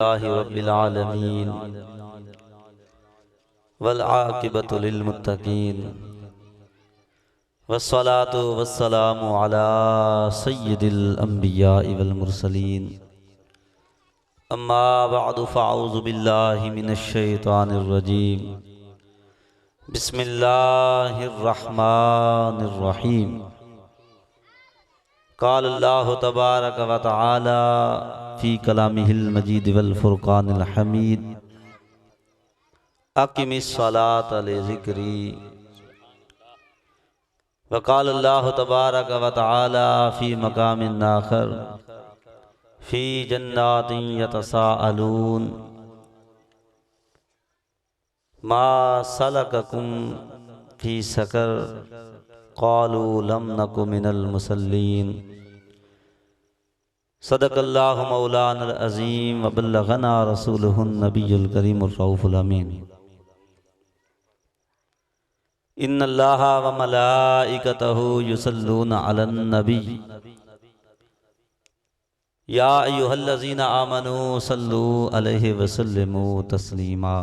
रब्बिल आलमीन वल आक़िबतु लिल मुत्तक़ीन वस्सलातु वस्सलामु अला सय्यिदिल अंबियाइ वल मुरसलीन अम्मा बअदु फ़अऊज़ु बिल्लाहि मिनश शैतानिर रजीम बिस्मिल्लाहिर रहमानिर रहीम क़ाल अल्लाहु तबारक व तआला फ़ी कलामिहिल मजीद वल फ़ुरक़ानिल हमीद अक़िमिस सलात लिज़िक्री व क़ाल अल्लाहु तबारक व तआला फ़ी मक़ामिन आख़र फ़ी जन्नातिन यतसाअलून मा सलककुम फ़ी सक़र क़ालू लम नकु मिनल मुसल्लीन सदक़ल्लाहु मौलानल अज़ीम व बल्लग़ना रसूलुहुन नबियुल करीमुर रऊफ़ुल अमीन। इन्नल्लाह व मलाइकतहु युसल्लूना अलन नबी या अय्युहल्लज़ीना आमनू सल्लू अलैहि व सल्लिमू तस्लीमा।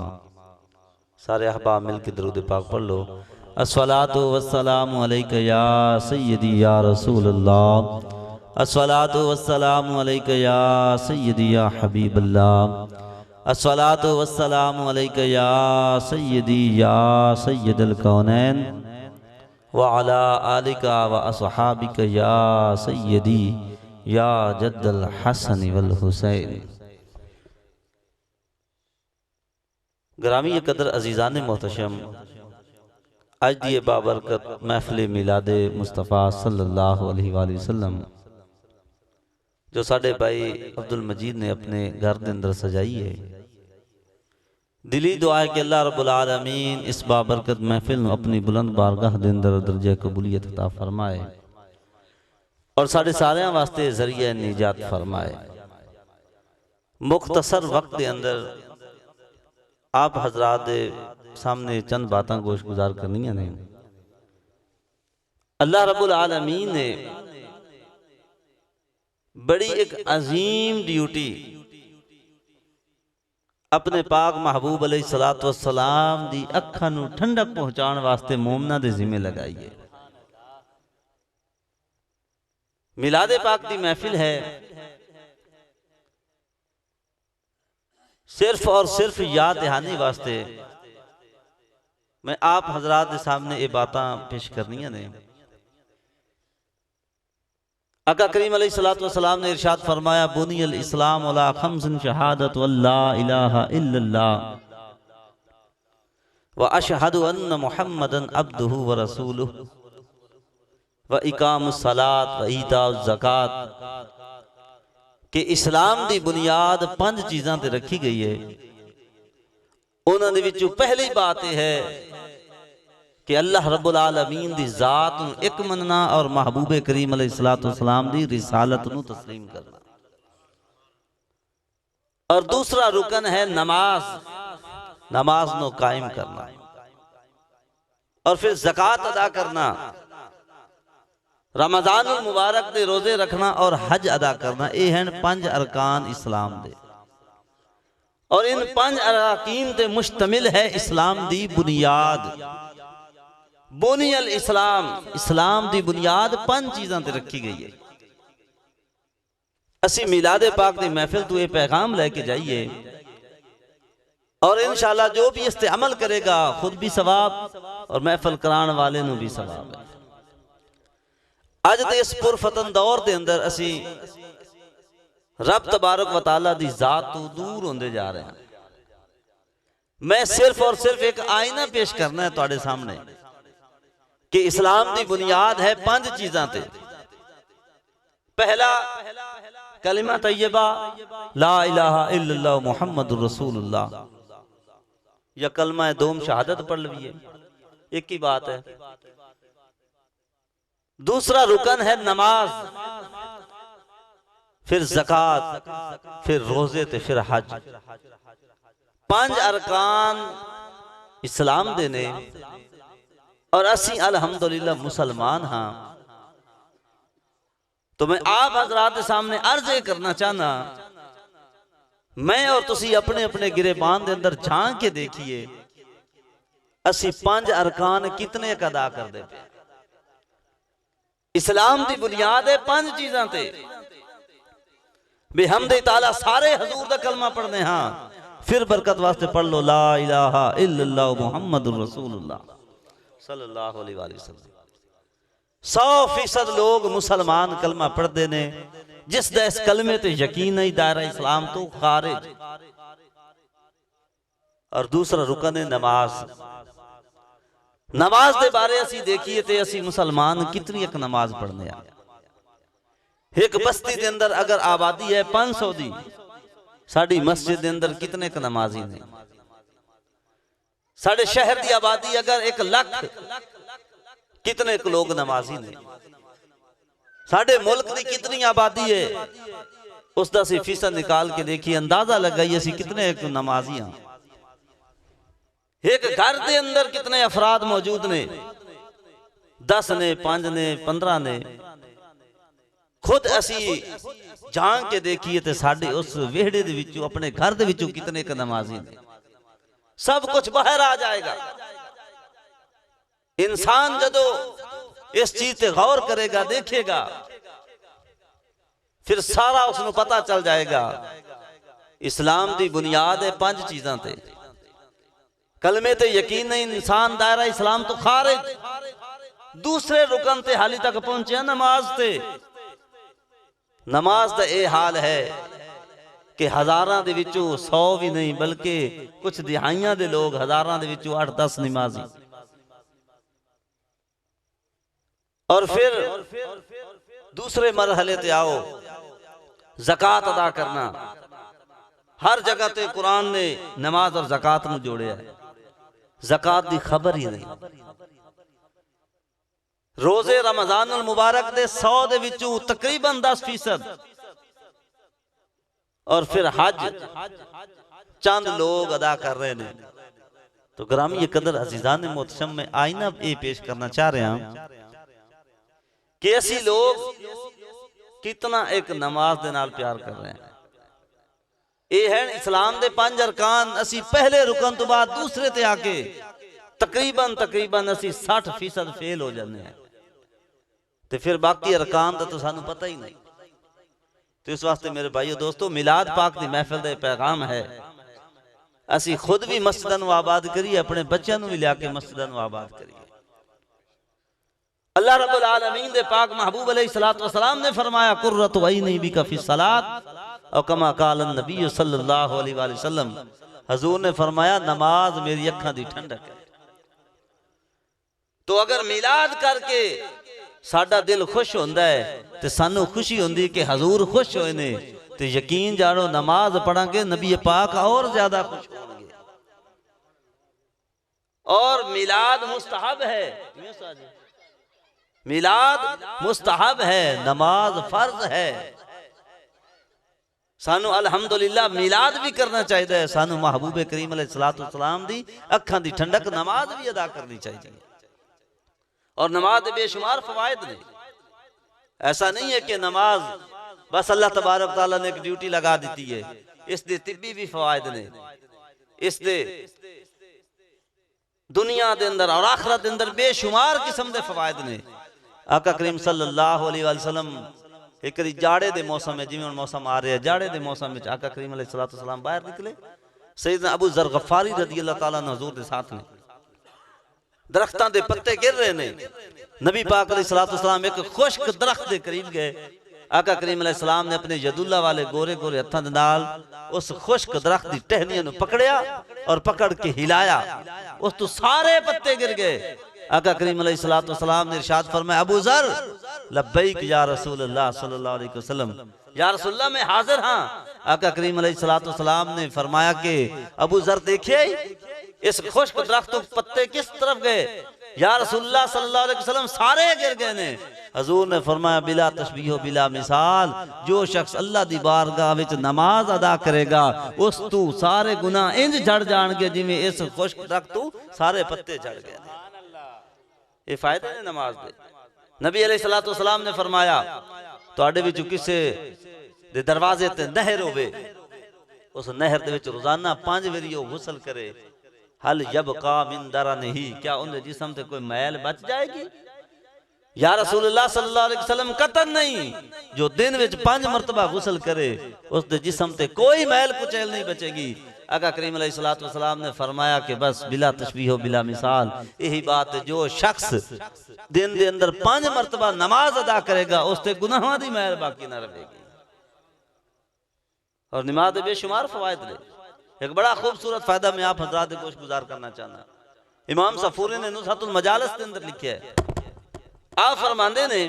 सारे अहबाब मिल के दरूद पाक पढ़ लो। अस्सलातु वस्सलामु अलैका या सय्यदी या रसूलल्लाह, अस्सलातु वस्सलामु अलैका या सय्यदी या हबीबल्लाह, अस्सलातु वस्सलामु अलैका या सय्यदी या सय्यदल कौनैन व अला आलिका व अस्हाबिका या सय्यदी या जद्दल हसन वल हुसैन। ग्रामी कदर अजीज़ान मोहतशम, आज दिए बाबरकत महफिल मिलादे मुस्तफ़ा सल्लल्लाहु अलैहि वसल्लम जो साढ़े भाई अब्दुल मजीद ने अपने घर के अंदर सजाई है, दिली दुआ है कि अल्लाह रब्बुल आलमीन इस बाबरकत महफिल अपनी बुलंद बारगाह के अंदर दर्जे कबूलियत अता फरमाए और साढ़े सारे वास्ते जरिए निजात फरमाए। मुख्तसर वक्त के अंदर आप हजरात सामने चंद बातें गोश गुजार करनी ने। अल्लाह रब्बुल आलमीन ने बड़ी एक अजीम ड्यूटी अपने पाक महबूब अलैहिस्सलातु वस्सलाम दी अखां नूं ठंडक पहुंचाने वास्ते मोमना दे जिम्मे लगाई है। मिलादे पाक दी महफिल है, सिर्फ और सिर्फ याद दहानी वास्ते मैं आप हजरात के सामने ये बातें पेश करनी ने। आका करीम अलैहिस्सलातु वस्सलाम ने इरशाद फरमाया, बुनियल इस्लाम अला खम्सिन शहादत वल्ला इलाहा इल्लल्लाह व अशहदु अन्न मुहम्मदन अब्दुहु व रसूलुहु व इकामुस सलात व ईताउज़ ज़कात कि इस्लाम की बुनियाद 5 चीज़ों पर रखी गई है। उन्होंने विचों पहली बात यह है कि अल्लाह रब्बुल आलमीन दी ज़ात नूं एक मनना और महबूबे करीम अलैहिस्सलातु वस्सलाम दी रिसालत नूं तस्लीम करना। और दूसरा रुकन है नमाज, नमाज नूं कायम करना। और फिर ज़कात अदा करना, रमज़ानुल मुबारक दे रोजे रखना और हज अदा करना। ये हैं 5 अरकान इस्लाम दे। और इन 5 अरकान ते मुश्तमिल है इस्लाम दी बुनियाद। बुनियल इस्लाम, इस्लाम दी बुनियाद 5 चीज़ों ते रखी गई है। असी मिलादे पाक दी महफिल तो ये पैगाम लेके जाइए और इंशाअल्लाह जो भी इस ते अमल करेगा खुद भी सवाब और महफिल कराने वाले नूं भी सवाब है। अज दे इस पुरफतन दौर के अंदर असी रब तबारक व तआला दी जात तो दूर होंदे जा रहे हैं। मैं सिर्फ और सिर्फ एक आईना पेश करना है तुहाडे सामने कि इस्लाम की बुनियाद है 5 चीज़ों ते। पहला कलिमा तैयबा ला इलाहा इल्लल्लाह मुहम्मदुर रसूलुल्लाह, या कलमा दोम शहादत पढ़ लीजिए, एक ही बात है। दूसरा रुकन है नमाज, फिर ज़कात, फिर रोजे ते फिर हज। 5 अरकान इस्लाम दे ने और असी अल्हम्दुलिल्लाह मुसलमान हाँ। तो मैं आप हजरात के सामने अर्ज करना चाहना मैं और तुसी अपने अपने गिरेबान के अंदर झांक के देखिए असी 5 अरकान कितने अदा करते पे। इस्लाम की बुनियाद है 5 चीज़ां ते बेहमदे ताला सारे हजूर दा कलमा पढ़ने हाँ, फिर बरकत वास्ते पढ़ लो ला इलाहा इल्लल्लाह मुहम्मदुर रसूलुल्लाह सल्लल्लाहु अलैहि वसल्लम। 100% लोग मुसलमान कलमा पढ़ते ने, जिस दा इस कलमे ते यकीन नहीं दायरा इस्लाम तो खारिज। और दूसरा रुकन है नमाज। नमाज के बारे असी देखिए तो असी मुसलमान कितनी एक नमाज पढ़ने आ। एक बस्ती के अंदर अगर आबादी है 500 दी, साड़ी मस्जिद के अंदर कितने क नमाजी ने। साढ़े शहर की आबादी अगर 1 लाख, कितने क लोग नमाजी ने। साढ़े मुल्क की कितनी आबादी है, उसका असी फीसद निकाल के देखिए, अंदाजा लगाइए असी कितने एक नमाजी हाँ। एक घर के अंदर कितने अफराद मौजूद ने, 10 ने, 5 ने, 15 ने। खुद असी झांक के देखिए तो साढ़े उस वेहड़े दे विचों, अपने घर दे विचों कितने क नमाजी ने। सब कुछ बाहर आ जाएगा। इंसान जदों इस चीज पे गौर करेगा, देखेगा, फिर सारा उसको पता चल जाएगा। इस्लाम की बुनियाद है 5 चीज़ां ते। कलमे ते यकीन नहीं, इंसान दायरा इस्लाम तो खारिज। दूसरे रुकन ते हाली तक पहुंचे नमाज ते। नमाज का यह हाल है कि हजारां दे विचों 100 भी नहीं, बल्कि कुछ दिहाइयां दे लोग हजारां दे विचों 8-10 नमाजी। और फिर दूसरे मरहले ते आओ, ज़कात अदा करना। हर जगह ते कुरान ने नमाज और ज़कात नूं जोड़िया है। ज़कात की खबर ही नहीं। रोजे रमजानुल मुबारक दे 100 दे विचों तकरीबन 10%। और फिर हज चंद लोग अदा कर रहे हैं। तो ग्रामी कदर अजीजान मोहतरम में आईना ये पेश करना चाह रहे हैं कि ऐसी लोग कितना एक नमाज दे नाल प्यार कर रहे हैं। ये है इस्लाम दे 5 अरकान। असी पहले रुकन तो बाद दूसरे ते आके तकरीबन असी 60% फेल हो जाने हैं। तो फिर बाकी अरकान तो सानू पता ही नहीं। तो इस वास्ते मेरे भाइयों दोस्तों, मिलाद पाक दी महफिल दा पैगाम है, असी खुद भी मस्जिदां नूं आबाद करिए, अपने बच्चों नूं भी लिया के मस्जिदां नूं आबाद करिए। अल्लाह रब्बुल आलमीन दे पाक महबूब अलैहिस्सलातु वस्सलाम ने फरमाया कुर्रतु ऐनी बिका फी सलात, और कमा काल नबी सल्लल्लाहु अलैहि वसल्लम। हजूर ने फरमाया नमाज मेरी अखां दी ठंडक है। तो अगर मिलाद करके साडा दिल खुश होंदा है तो सानू खुशी होंदी कि हजूर खुश होए ने, तो यकीन जानो नमाज पढ़ांगे नबी पाक और ज्यादा खुश होंगे। और मिलाद मुस्तहब है, मिलाद मुस्तहब है, नमाज फर्ज है। सानू अल्हम्दुलिल्लाह मिलाद भी करना चाहिए। सानू महबूब करीम अलैहिस्सलातु वस्सलाम दी अखां दी ठंडक नमाज भी अदा करनी चाहिए। और नमाज के बेशुमार फवायद ने। ऐसा नहीं है कि नमाज बस अल्लाह तबारक तआला ने एक ड्यूटी लगा दी है। इस दे तिब्बी भी फवायद ने, इस दे दुनिया दे अंदर और आखिरत दे अंदर बेशुमार किस्म दे फवायद ने। आका करीम सल्लल्लाहु अलैहि वसल्लम एक जाड़े दे मौसम में, जिवें मौसम आ रहा है, जाड़े दे मौसम में आका करीम अलैहिस्सलातु वस्सलाम बाहर निकले। सैयदना अबू ज़र गफ़ारी रज़ियल्लाहु ताला अन्हु हुजूर दे साथ में। दरख्तां दे पत्ते गिर रहे ने। नबी पाक अलैहिस्सलातु वस्सलाम एक खुश्क दरख्त के करीब गए। आका करीम अलैहिस्सलाम ने अपने यदुल्ला वाले गोरे गोरे हत्थां दे नाल उस खुश्क दरख्त की टहनियां नूं पकड़िया और पकड़ के हिलाया, उस तो सारे पत्ते गिर गए। आका करीम अलैहिस्सलातु वस्सलाम ने इरशाद फरमाया अबू ज़र लब्बैक या रसूल अल्लाह सल्लल्लाहु अलैहि वसल्लम, या रसूल अल्लाह मैं हाजिर हाँ। आका करीम अलैहिस्सलातु वस्सलाम ने फरमाया कि अबू ज़र देखिए इस खुश्क दरख्त के पत्ते किस तरफ गए। या रसूलुल्लाह सल्लल्लाहु अलैहि वसल्लम सारे गिर गए ने। हजूर ने फरमाया बिला तशबीह बिला मिसाल, जो शख्स अल्लाह दी बारगाह विच नमाज अदा करेगा उस तू सारे गुनाह इंज झड़ जाणगे जिवें इस खुश्क दरख्त तू सारे पत्ते झड़ गए। ये फायदे ने नमाज दे। नबी अलैहिस्सलातु वस्सलाम ने फरमाया तुहाडे विच किसे दे दरवाजे ते नहर होवे, उस नहर दे विच रोजाना 5 वारी वो गुसल करे, हल यबका मिन दरनिही, क्या उनके जिस्म ते कोई मैल बच जाएगी? या रसूलुल्लाह सल्लल्लाहु अलैहि वसल्लम कतन नहीं, जो दिन विच 5 मरतबा गुसल करे उसके जिस्म ते कोई मैल कुचैल नहीं बचेगी। आका करीम अलैहिस्सलातु वस्सलाम ने फरमाया कि बस बिला तशबीह बिला मिसाल, यही बात है, जो शख्स दिन के अंदर 5 मरतबा नमाज अदा करेगा उससे गुनाहों की मैल बाकी ना रहेगी। और नमाज के बेशुमार फवायद ने, एक बड़ा खूबसूरत फायदा मैं आप हजरात को गुजार करना चाहना। इमाम सफूरी ने नुसहतुल मजालिस के अंदर लिखा है, आप फरमाते ने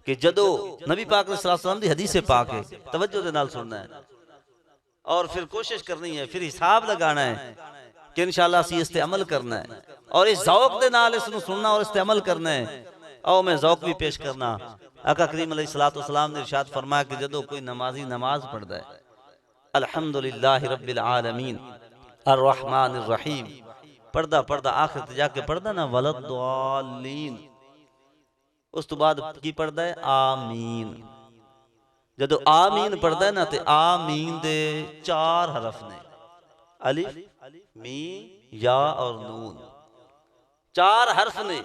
कि जदों नबी पाक सल्लल्लाहु अलैहि वसल्लम की हदीस पाक है, तवज्जो दे नाल सुनना है और फिर कोशिश करनी है, फिर हिसाब लगाना है कि इंशाअल्लाह असी इस ते अमल करना है और इस ज़ौक दे नाल इसनूं सुनना और इस ते अमल करना है। आओ मैं ज़ौक भी पेश करना। आका करीम अलैहिस्सलातु वस्सलाम ने इरशाद फरमाया कि जदों कोई नमाजी नमाज पढ़ता है, अल्हम्दुलिल्लाहि रब्बिल आलमीन अर्रहमानिर रहीम पढ़दा पढ़दा आखिर ते जाके पढ़दा ना वलद्दालीन, उस तो बाद की पढ़दा है आमीन। जदों आमीन पढ़दा है ना ते आमीन दे 4 हरफ ने, अलिफ मीम या और नून, 4 हरफ ने।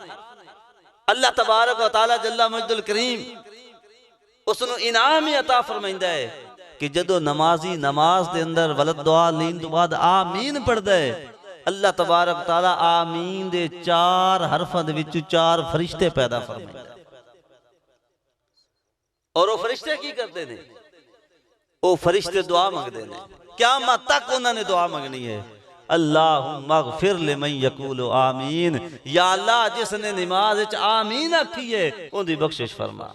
अल्लाह तबारक व तआला जल्ला मजदुल करीम उसनू इनाम ही अता फरमाइंदा है कि जदों नमाजी नमाज दे अंदर वलद्दालीन तो बाद आमीन पढ़दा है, अल्लाह तबारक व तआला आमीन दे 4 हरफां दे विच 4 फरिश्ते पैदा फरमाइंदा है। और वो फरिश्ते की करते ने? वो फरिश्ते दुआ मंगते ने, क़यामत तक उन्होंने दुआ मंगनी है, अल्लाहुम्मा ग़फिर लिमन यक़ूलु आमीन, या अल्लाह जिसने नमाज विच आमीन आखी है उनकी बख्शिश फरमा।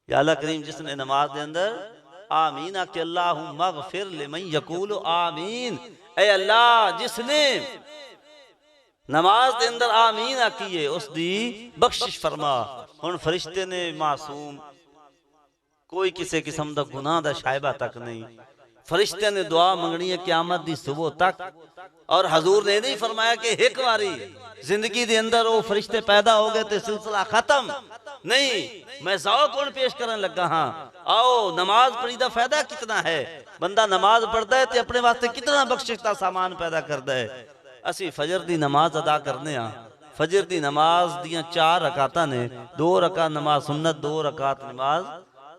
या अल्लाह करीम जिसने नमाज के अंदर आमीन आखे, अल्लाहुम्मा ग़फिर लिमन यक़ूलु आमीन, ऐ अल्लाह जिसने नमाज के अंदर आमीन आखी है उसकी बख्शिश फरमा। हुण फरिश्ते ने मासूम, कोई किसी किस्म का गुनाह का शायबा तक नहीं, फरिश्ते ने दुआ मंगनी है क़यामत दी सुबह तक। और हजूर ने नहीं फरमाया कि एक बारी जिंदगी के अंदर वो फरिश्ते पैदा हो गए तो सिलसिला खत्म नहीं, मैं ज़ौक़ हुण पेश करन लगा हाँ। आओ नमाज पढ़ी दा फायदा कितना है, बंदा नमाज पढ़ता है तो अपने वास्ते कितना बख्शिश का सामान पैदा करता है। असी फजर दी नमाज अदा करने हाँ, फजर दी नमाज दियां 4 रकातां ने, 2 रकात नमाज सुन्नत, 2 रकात नमाज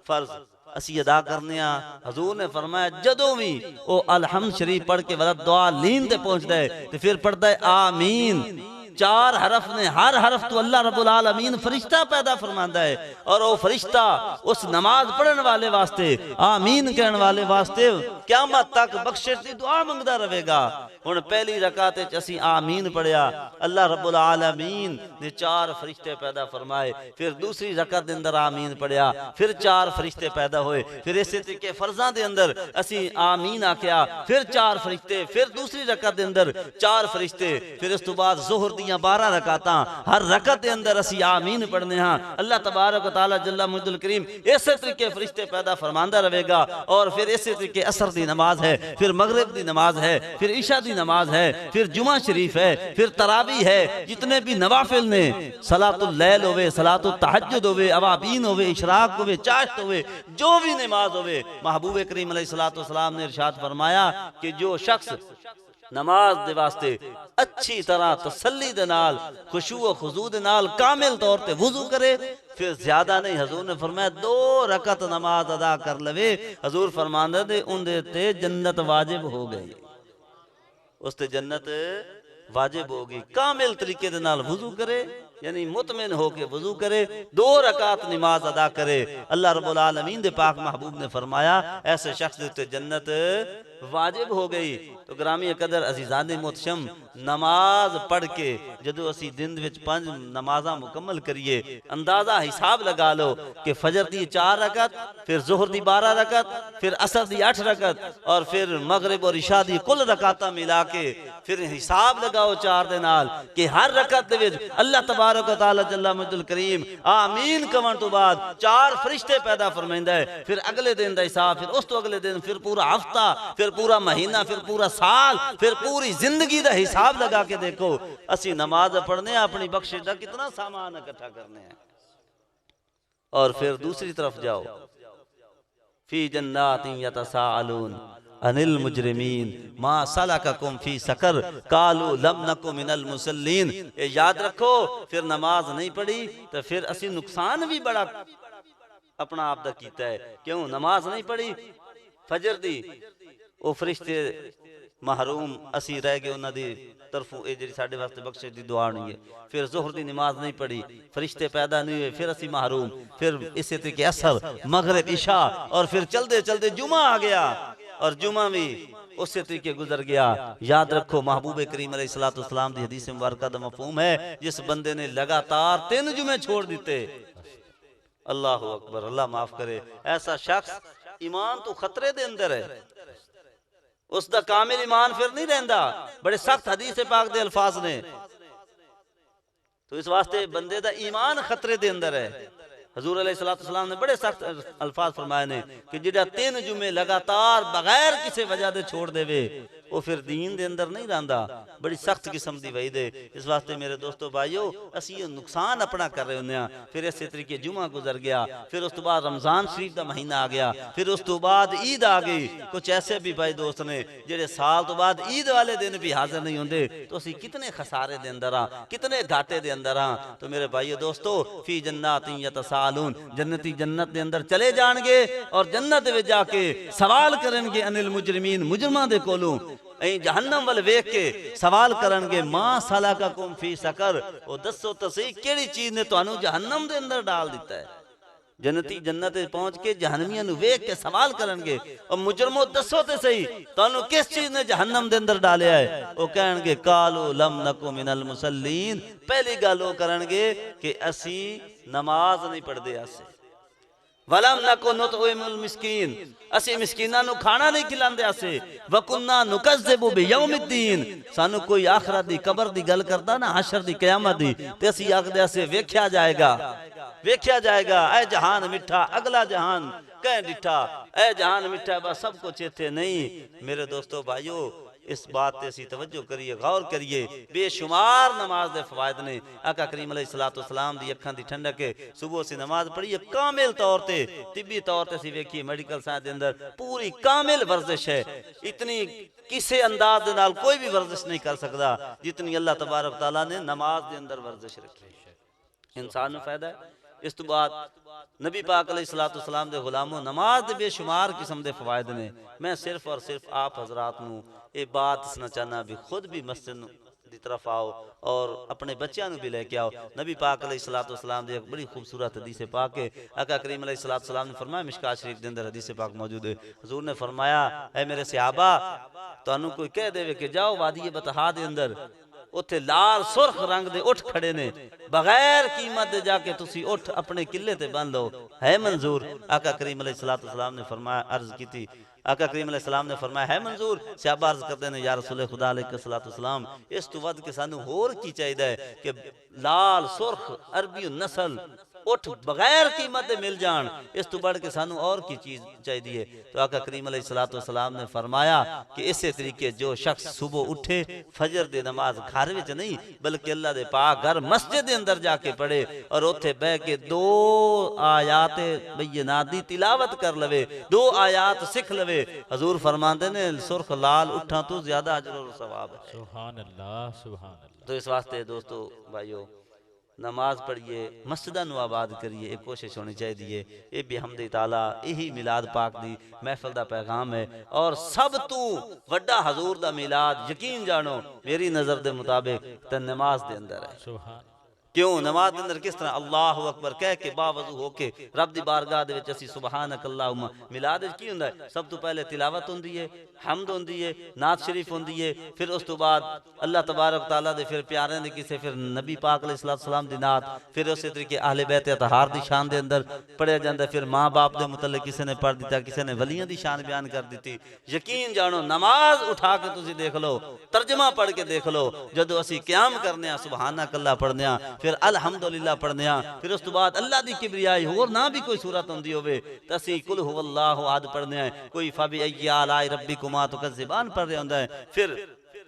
फर्ज असी अदा करने। हजूर ने फरमाया जदों भी वो अलहम्द शरीफ पढ़ के वलद्दालीन ते पहुंचता है तो फिर पढ़ता है आमीन। 4 हरफ ने, हर हरफ तो अल्लाह रब्बुल आलमीन फरिश्ता पैदा फरमांदा है और वो फरिश्ता उस नमाज पढ़ने वाले वास्ते, आमीन कहने वाले वास्ते क़यामत तक बख्शिश की दुआ मंगदा रहेगा। हुण पहली रकात विच असीं आमीन पढ़िया, अल्लाह रब्बुल आलमीन ने 4 फरिश्ते पैदा फरमाए। फिर दूसरी रकात के अंदर आमीन पढ़िया, फिर 4 फरिश्ते पैदा होए। फिर इस तरीके फर्जां के अंदर असीं आमीन आख्या, फिर 4 फरिश्ते, फिर दूसरी रकात के अंदर 4 फरिश्ते, फिर उस तो बाद ज़ोहर दियां 12 रकातां, हर रकात के अंदर असीं आमीन पढ़ने हाँ। अल्लाह तबारक व तआला जल्ला मजदुल करीम इस तरीके फरिश्ते पैदा फरमांदा रहेगा। और फिर इस तरीके असर दी नमाज है, फिर मगरिब दी नमाज है, फिर इशा दी नमाज है, फिर जुमा शरीफ है, फिर तरावी है, जितने भी नवाफिल ने, सलातुल लैल होवे, सलातुल तहज्जुद होवे, अवाबीन होवे, इशराक होवे, चाश्त होवे, जो भी नमाज होवे, महबूब करीम अलैहिस्सलातु वस्सलाम ने इरशाद फरमाया कि जो शख्स नमाज दे वास्ते अच्छी तरह तसल्ली दे नाल, खुशू व खुजू दे नाल कामिल तौर पे वुजू करे, फिर ज्यादा नहीं, हजूर ने फरमाया 2 रकत नमाज अदा कर लवे, हजूर फरमांदे थे उनदे ते जन्नत वाजिब हो गई, उस ते जन्नत वाजिब होगी। कामिल तरीके दे नाल वुजू करे, यानी मुतमिन होके वुजू करे, 2 रकात नमाज अदा करे। अल्लाह रब्बुल आलमीन दे पाक महबूब ने फरमाया ऐसे शख्स ते जन्नत वाजिब हो गई। तो ग्रामी कदर अजीजान मुहतशम, नमाज पढ़ के जदों असी दिन विच 5 नमाज़ां मुकम्मल करिए, अंदाजा हिसाब लगा लो कि फजर दी 4 रकत, फिर जोहर दी 12 रकत, फिर असर दी 8 रकत और फिर मगरिब और इशा दी कुल रकातां मिला के फिर हिसाब लगाओ 4 दे नाल कि हर रकत दे विच अल्लाह तबारक व तआला जल्ला मजदुल करीम आमीन कहण तो बाद 4 फरिश्ते पैदा फरमाइंदा है। फिर अगले दिन दा हिसाब, फिर उस तो अगले दिन, फिर पूरा हफ्ता, फिर पूरा महीना, फिर पूरा साल, फिर पूरी जिंदगी का हिसाब लगा के देखो। असी नमाज पढ़ने अपनी बख्शिश का कितना सामान इकट्ठा करने हैं। और फिर दूसरी तरफ जाओ, फी जन्नातिन यतसाअलून अनिल मुजरिमीन मा सलककुम फी सकर कालू लम नकु मिनल मुसल्लीन। ये याद रखो, फिर नमाज नहीं पढ़ी तो फिर असी नुकसान भी बड़ा अपना आप दा कीता है। क्यों नमाज नहीं पढ़ी फजर दी, वो फरिश्ते महरूम असी रह गए उन्हां दी तरफों, ये जी साडे वास्ते बख्शिश दी दुआ नहीं है। फिर जोहर दी नमाज नहीं पढ़ी, फरिश्ते पैदा नहीं हुए, फिर असी महरूम। फिर इसी तरीके असर मगरिब इशा, और फिर चलते चलते जुमा आ गया, और जुमा भी उसी तरीके गुजर गया। याद रखो महबूब करीम अलैहिस्सलाम दी हदीस मुबारक दा मफहूम है, जिस बंदे ने लगातार 3 जुमे छोड़ दिते, अल्लाह अकबर, अल्लाह माफ करे, ऐसा शख्स ईमान तो खतरे दे अंदर है, उसका कामिल ईमान फिर नहीं रहता। बड़े सख्त हदीस पाक दे अल्फाज ने, तो इस वास्ते बंदे दा ईमान खतरे दे अंदर है। हजूर अलैहिस्सलाम ने बड़े सख्त अल्फाज फरमाए ने कि जिहड़ा 3 जुमे लगातार बगैर किसी वजह दे छोड़ देवे, वो फिर दीन दे अंदर नहीं रहिंदा। बड़ी सख्त किस्म दी वईद है। इस वास्ते मेरे दोस्तों भाइयों, असी ये नुकसान अपना कर रहे होंगे। फिर इस तरीके जुमा गुजर गया, फिर उस तो बाद रमजान शरीफ का महीना आ गया, फिर उस तो बाद ईद आ गई। कुछ ऐसे भी भाई दोस्त ने जेडे साल तो बाद ईद वाले दिन भी हाजिर नहीं होंगे, तो असी कितने खसारे दे अंदर हाँ, कितने घाटे दे अंदर हाँ। तो मेरे भाइयों दोस्तों, फी जन्नातिन यतसाअलून, जन्नती जन्नत दे अंदर चले जाएंगे और जन्नत में जाके सवाल करेंगे अनिल मुजरिमीन, मुजरमा दे कोलों, जहन्नम वाल वेख के सवाल करनगे मां सलककुम फी सकर, ओ दसो तो सही केड़ी चीज ने तुहानू जहन्नम दे अंदर डाल दिता है। जन्नती जन्नत पहुंच के जहन्नमियां नु वेख के सवाल करनगे, और मुजरमो दसो तो सही तुहानू किस चीज ने जहन्नम दे अंदर डालिया है। वो कहणगे कालू लम नकु मिनल मुसल्लीन, पहली गल वो करनगे कि असी नमाज नहीं पढ़दे आसे, वलम नको नुतइमुल मिस्कीन, असी मिस्कीनां नु खाना नहीं खिलांदे आसे, वकुन्ना नुकज़्ज़िबु बियौमिद्दीन, सानू कोई आखिरत दी कबर दी गल करदा ना, हशर दी कयामत दी, ते असी आखदे आसे वेख्या जाएगा, वेख्या जाएगा, ऐ जहान मिठा अगला जहान कह डिठा, ऐ जहान मिठा बस सब कुछ इत्थे नहीं। मेरे दोस्तों भाइयों, इस बात पे असी तवज्जो करिए, गौर करिए। बेशुमार नमाज दे फवायद ने। आका करीम अलैहिस्सलाम दी अखां दी ठंडक है, सुबह असी नमाज पढ़िए कामिल तौर ते, तिब्बी तौर ते असी वेखिए मेडिकल साइंस दे अंदर पूरी कामिल वर्जिश है। इतनी किसी अंदाज दे नाल कोई भी वर्जिश नहीं कर सकता जितनी अल्लाह तबारक तआला ने नमाज दे अंदर वर्जिश रखी। इंसान नूं फायदा है। इस तो बाद नबी पाक अलैहिस्सलाम दे गुलामों, नमाज दे बेशुमार किस्म दे फवायद ने। मैं सिर्फ और सिर्फ आप हजरात नूं ये बात दसना चाहना भी खुद भी मस्जिद दी तरफ आओ और अपने बच्चों भी लेके आओ। नबी पाक अलैहिस्सलाम दी एक बड़ी खूबसूरत हदीस पाक है। आका करीम अलैहिस्सलाम ने फरमाया, मिशकात शरीफ के अंदर हदीस पाक मौजूद है। हुजूर ने फरमाया, ऐ मेरे सहाबा, तुहानू कोई कह देवे कि जाओ वादी बतहा दे अंदर, उत्थे लाल सुर्ख रंग दे उठ खड़े ने, बगैर कीमत दे जाके तुसी उठ अपने किले ते बन लो, है मंजूर? आका करीम अलैहिस्सलाम ने फरमाया, अर्ज की, आका करीम अलैहिस्सलाम ने फरमाया है मंजूर। सहाबा अर्ज करते हैं, या रसूल खुदा अलैहिस्सलाम, इस तो वध के सानू होर की चाहिए कि लाल सुर्ख अरबी नस्ल उठ बगैर कीमत दे मिल जान, इस तो बढ़ के सानू और की चीज चाहिए। तो आका करीम अलैहिस्सलाम ने फरमाया कि इसे तरीके जो शख्स सुबह उठे फजर दे नमाज घर विच नहीं बल्कि अल्लाह दे पाक घर मस्जिद दे अंदर जाके पढ़े और उत्थे बह के 2 आयात बय्यनात दी तिलावत कर लवे, 2 आयात सीख लवे। हजूर फरमाते ने सुर्ख लाल उठा तो ज्यादा अजर और सवाब है। सुभान अल्लाह, सुभान अल्लाह। तो इस वास्ते दोस्तों भाइयों, नमाज पढ़िए, मस्जिदां नूं आबाद करिए, एक कोशिश होनी चाहिए। ये भी हमदे ताला यही मिलाद पाक दी महफिल दा पैगाम है। और सब तू वड्डा हजूर दा मिलाद यकीन जानो मेरी नजर दे मुताबिक ते नमाज दे अंदर है। सुभान। क्यों नमाज के अंदर किस तरह अल्लाहु अकबर कह के बावजू होके रब दी बारगाह दे विच असीं सुबहानक अल्लाहुम्मा, मिलाद की हुंदा है सब तो पहले तिलावत हुंदी है, हम्द हुंदी है, नात शरीफ हुंदी है, फिर उस तो बाद अल्लाह तबारक तआला दे फिर प्यारे दे किसे फिर नबी पाक अलैहिस्सलाम दी नात, फिर उस तरीके अहले बैत अतहार दी शान दे अंदर पढ़िया जांदा, फिर माँ बाप दे मुतल्लिक किसी ने पढ़ दिता, किसी ने वलियां दी शान बयान कर दी। यकीन जानो नमाज उठा के तुसीं देख लो, तर्जमा पढ़ के देख लो, जदों असीं क़याम करने आ सुबहानक अल्लाह पढ़ने आ, फिर अल्हम्दुलिल्लाह पढ़ने आ, फिर उस तो बाद अल्लाह दी किबरियाई होर ना भी कोई सूरत होंदी होवे तां असीं कुल हुवल्लाहु अहद पढ़ने आ, कोई फबि अय्यि आलाई रब्बिकुमा तुकज़्ज़िबान पढ़ रहा होंदा है, फिर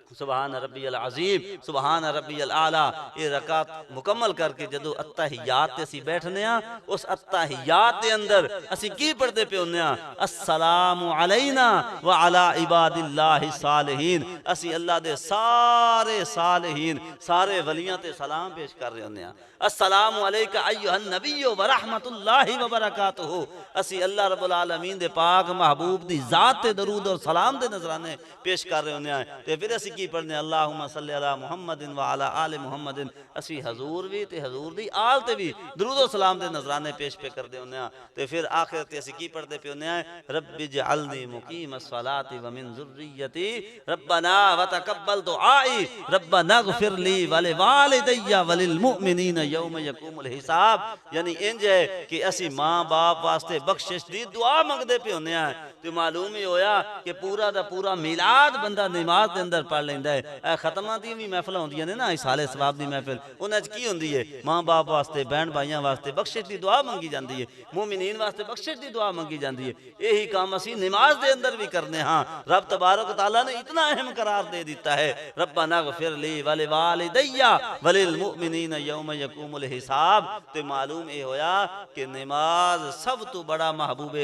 सुबहान रब्बियल अज़ीम, सुबहान रब्बियल आला। ये रकात मुकम्मल करके जदों अत्तहियात ते असी बैठने आ, उस अत्तहियात दे अंदर असी की पढ़ते पे होने आ, अस्सलामु अलैना व अला इबादिल्लाहि सालिहीन। असी अल्लाह दे सारे सालिहीन, सारे वलियां ते सलाम पेश कर रहे होने आ। अस्सलामु अलैका अय्युहन नबिय्यु व रहमतुल्लाहि व बरकातुहू। असी अल्लाह रब्बुल आलमीन दे पाक महबूब दी जात ते दरूद और सलाम दे नजराने पेश कर रहे होने आ। ते फिर असी की पढ़ने अल्लाहुम्मा सल्ली अला मुहम्मदिन व अला आले मुहम्मदिन। असी हजूर भी ते हजूर दी आल ते भी दरूद और सलाम दे नजराने पेश पे करदे होने आ। ते फिर आखिर ते असी की पढ़दे पे होने आ, रब्बि जअलनी मुकीमस सलाति व मिन ज़ुर्रियती रब्बना व तक़ब्बल दुआई रब्बना ग़फिर ली व लिवालिदैया व लिल मुमिनीन यौम यक़ूमुल हिसाब। यानी इंज है कि असी मां बाप वास्ते बख्शिश दी दुआ मंगदे पे होने आ। तो मालूम ही होया कि पूरा दा पूरा मिलाद बंदा नमाज दे अंदर पढ़ लेंदा है। खत्मा दी भी महफिल होंदियां ने ना, इसाले सवाब दी महफिल, उन्हां च की होंदी है, मां बाप वास्ते बहन भाइयों वास्ते बख्शिश दी दुआ मंगी जाती है, मोमिनीन वास्ते बख्शिश दी दुआ मंगी जाती है। यही काम असी नमाज दे अंदर भी करने। हाँ, रब तबारक तआला ने इतना अहम करार दे दिता है, रब्बना ग़फिर ली व लिवालिदैया व लिल मुमिनीन यौम यक़ूमुल हिसाब। ते मालूम ये होया कि नमाज सब तो बड़ा महबूब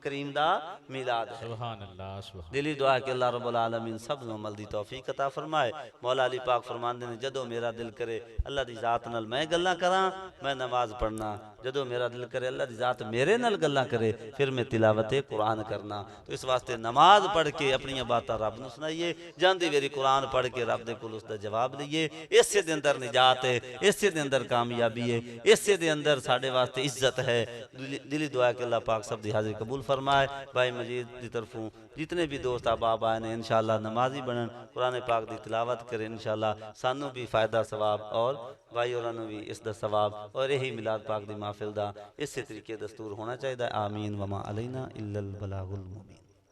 करीम दा मिलाद है। सुभान अल्लाह, सुभान दिली दुआ कि अल्लाह रब्बुल आलमीन सब नूं अमल दी तौफीक अता फरमाए। मौला अली पाक फरमांदे ने, जदों मेरा दिल करे अल्लाह दी जात नाल मैं गल्लां करां, मैं नमाज पढ़ना। जदों मेरा दिल करे अल्लाह दी जात मेरे नाल गल्लां करे, फिर मैं तिलावत कुरान करना। तो इस वास्ते नमाज पढ़ के अपनी बातां रब नूं सुनाइए, जांदी वेरी कुरान पढ़ के रब दे कोल उसदा जवाब लईए। इसे दे अंदर निजात है, इसे दे अंदर कामयाबी है, इसे दे अंदर साडे वास्ते इज्जत है। दिली दुआ कि अल्लाह पाक सब दी हाजिरी कबूल फरमाए। भाई मजीद की तरफों जितने भी दोस्त अहबाब आए ने इंशाअल्लाह नमाजी बनन, कुरान पाक की तिलावत करें, इंशाअल्लाह सानू भी फ़ायदा सवाब और भाई और भी इसका सवाब, और यही मिलाद पाक की महफिल का इस तरीके दस्तूर होना चाहिए। आमीन। वमा अलैना इल्लल बलागुल मुबीन।